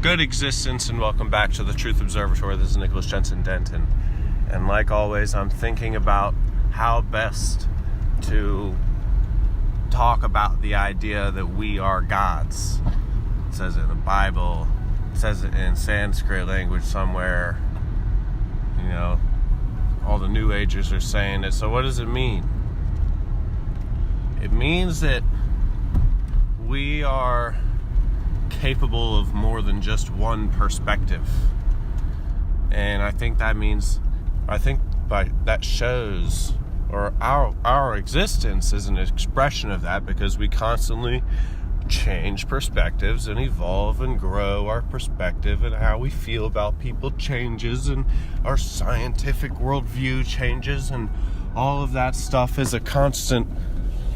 Good existence, and welcome back to the Truth Observatory. This is Nicholas Jensen Denton, and like always, I'm thinking about how best to talk about the idea that we are gods. It says it in the Bible, it says it in Sanskrit language somewhere, you know, all the New Agers are saying it. So what does it mean? It means that we are capable of more than just one perspective. And I think that means, that shows, or our existence is an expression of that, because we constantly change perspectives and evolve and grow our perspective, and how we feel about people changes, and our scientific worldview changes, and all of that stuff is a constant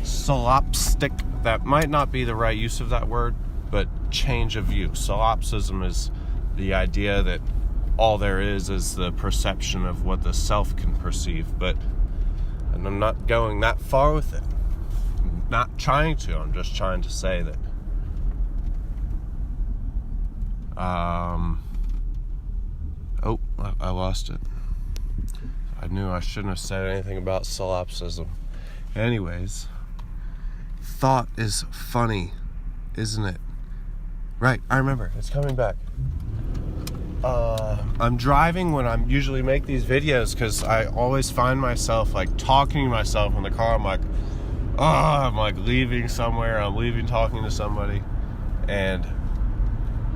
solipsistic, that might not be the right use of that word, but change of view. Solipsism is the idea that all there is the perception of what the self can perceive, and I'm not going that far with it. I'm not trying to, I'm just trying to say that I lost it. I knew I shouldn't have said anything about solipsism. Anyways, thought is funny, isn't it? Right, I remember. It's coming back. I'm driving when I usually make these videos, because I always find myself talking to myself in the car. I'm leaving somewhere. I'm leaving talking to somebody, and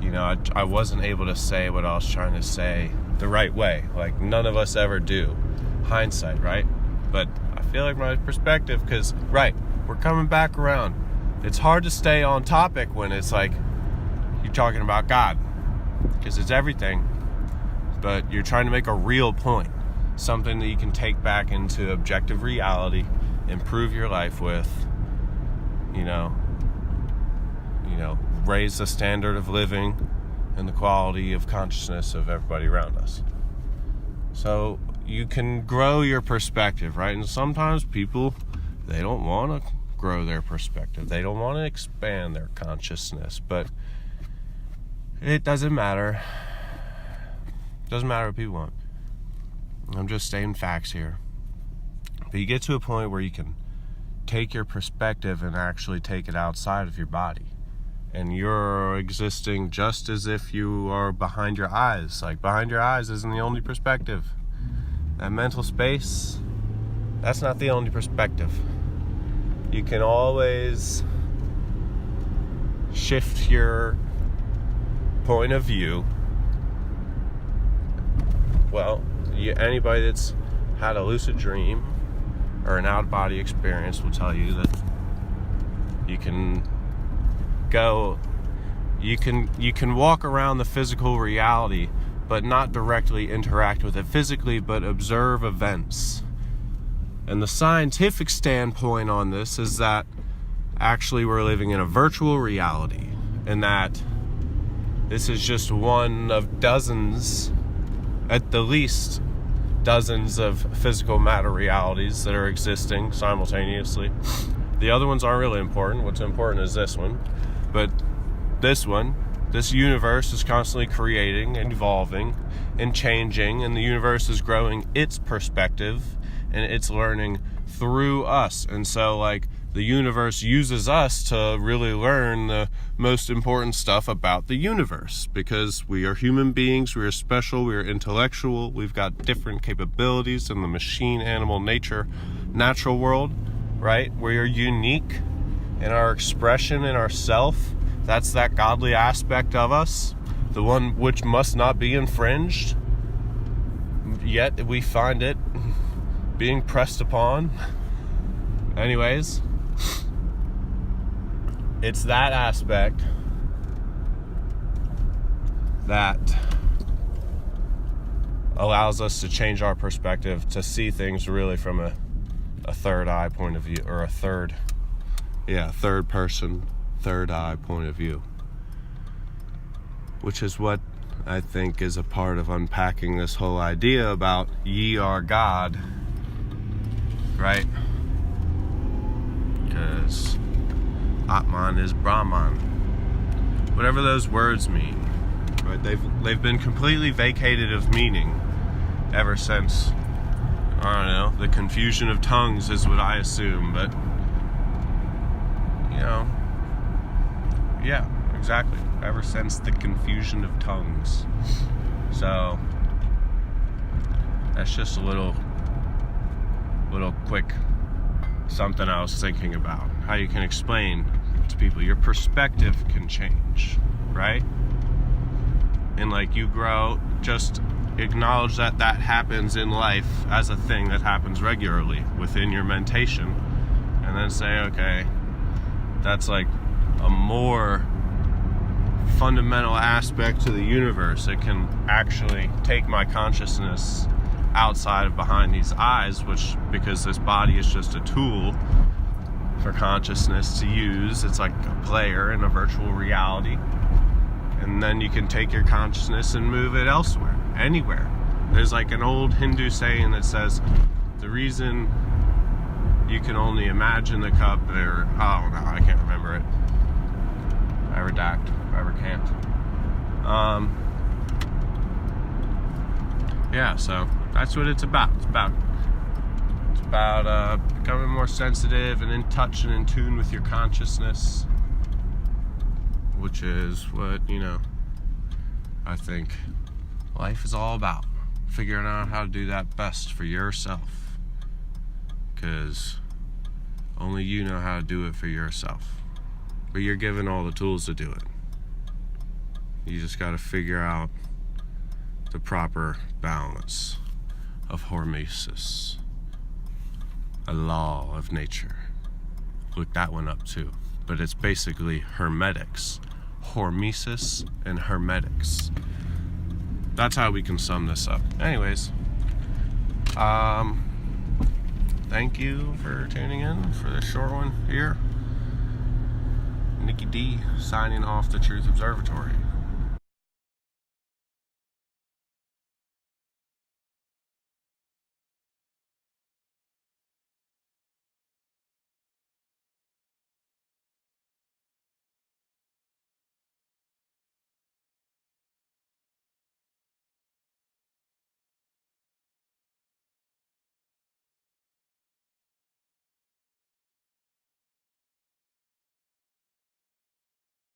I wasn't able to say what I was trying to say the right way. None of us ever do. Hindsight, right? But I feel like my perspective, because we're coming back around. It's hard to stay on topic when it's you're talking about God, because it's everything, but you're trying to make a real point, something that you can take back into objective reality, improve your life with, raise the standard of living and the quality of consciousness of everybody around us. So you can grow your perspective, right? And sometimes people, they don't want to grow their perspective. They don't want to expand their consciousness, but it doesn't matter. It doesn't matter what people want. I'm just stating facts here. But you get to a point where you can take your perspective and actually take it outside of your body. And you're existing just as if you are behind your eyes. Behind your eyes isn't the only perspective. That mental space, that's not the only perspective. You can always shift your point of view. Well, anybody that's had a lucid dream or an out-of-body experience will tell you that you can walk around the physical reality, but not directly interact with it physically, but observe events. And the scientific standpoint on this is that actually we're living in a virtual reality, and that this is just one of dozens, at the least dozens of physical matter realities that are existing simultaneously. The other ones aren't really important. What's important is this one. But this universe is constantly creating and evolving and changing, and the universe is growing its perspective and it's learning through us. And so the universe uses us to really learn the most important stuff about the universe, because we are human beings, we are special, we are intellectual, we've got different capabilities in the machine, animal, natural world, right? We are unique in our expression, in our self. That's that godly aspect of us, the one which must not be infringed, yet we find it being pressed upon. Anyways, it's that aspect that allows us to change our perspective, to see things really from a third eye point of view, or third person, third eye point of view, which is what I think is a part of unpacking this whole idea about ye are God, right? Because Atman is Brahman. Whatever those words mean. Right? They've been completely vacated of meaning ever since, I don't know, the confusion of tongues is what I assume, but yeah, exactly. Ever since the confusion of tongues. So that's just a little quick something I was thinking about. How you can explain to people your perspective can change, right? And like you grow, just acknowledge that happens in life as a thing that happens regularly within your mentation, and then say, okay, that's like a more fundamental aspect to the universe. It can actually take my consciousness outside of behind these eyes, which, because this body is just a tool for consciousness to use, it's like a player in a virtual reality. And then you can take your consciousness and move it elsewhere, anywhere. There's like an old Hindu saying that says, the reason you can only imagine the cup, or, oh no, I can't remember it. I redact, I can't. Yeah, so that's what it's about. It's about becoming more sensitive and in touch and in tune with your consciousness, which is what, I think life is all about. Figuring out how to do that best for yourself. Because only you know how to do it for yourself. But you're given all the tools to do it. You just got to figure out the proper balance of hormesis, a law of nature. Look that one up too. But it's basically hermetics. Hormesis and hermetics. That's how we can sum this up. Anyways, thank you for tuning in for this short one here. Nikki D signing off the Truth Observatory.